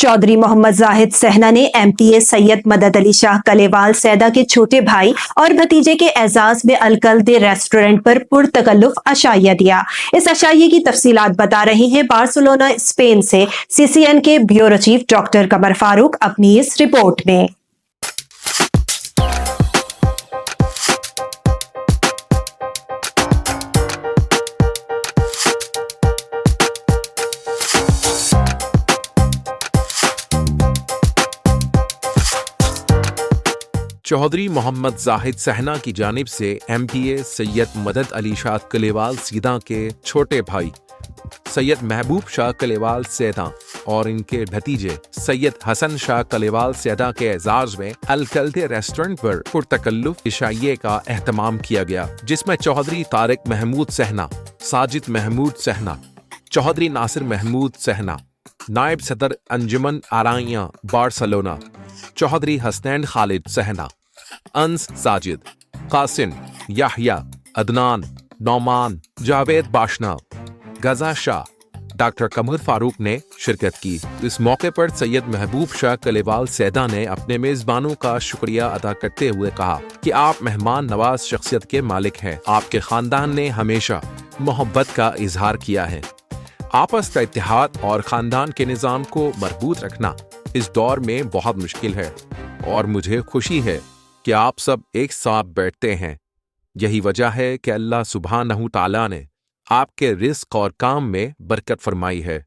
चौधरी मोहम्मद जाहिद सहना ने एमपीए सैयद मदद अली शाह कलेवाल सैदा के छोटे भाई और भतीजे के एजाज में अलकल्दे रेस्टोरेंट पर पुरतकल्लुफ अशाइया दिया। इस अशाइये की तफसीलात बता रहे हैं बार्सिलोना स्पेन से सीसीएन के ब्यूरो चीफ डॉक्टर कमर फारूक अपनी इस रिपोर्ट में। चौधरी मोहम्मद जाहिद सहना की जानिब से एमपीए सैयद मदद अली शाह कलेवाल सीदा के छोटे भाई सैयद महबूब शाह कलेवाल सैदा और इनके भतीजे सैयद हसन शाह कलेवाल सैदा के एजाज में अलकल्दे रेस्टोरेंट पर पुरतकल्लुफ इशाइये का एहतमाम किया गया, जिसमें चौधरी तारिक महमूद सहना, साजिद महमूद सहना, चौधरी नासिर महमूद सहना, नायब सदर अंजुमन आराइयां बार्सिलोना, चौधरी हसनैन खालिद सहना, अंस साजिद, कासिम, याहिया, अदनान, नौमान, जावेद बाशना, गजा शाह, डॉक्टर कमर फारूक ने शिरकत की। इस मौके पर सैयद महबूब शाह कलेवाल सैदा ने अपने मेजबानों का शुक्रिया अदा करते हुए कहा कि आप मेहमान नवाज शख्सियत के मालिक हैं। आपके खानदान ने हमेशा मोहब्बत का इजहार किया है। आपस का इत्तेहाद और खानदान के निज़ाम को मजबूत रखना इस दौर में बहुत मुश्किल है और मुझे खुशी है कि आप सब एक साथ बैठते हैं। यही वजह है कि अल्लाह सुब्हानहू तआला ने आपके रिज़्क़ और काम में बरकत फरमाई है।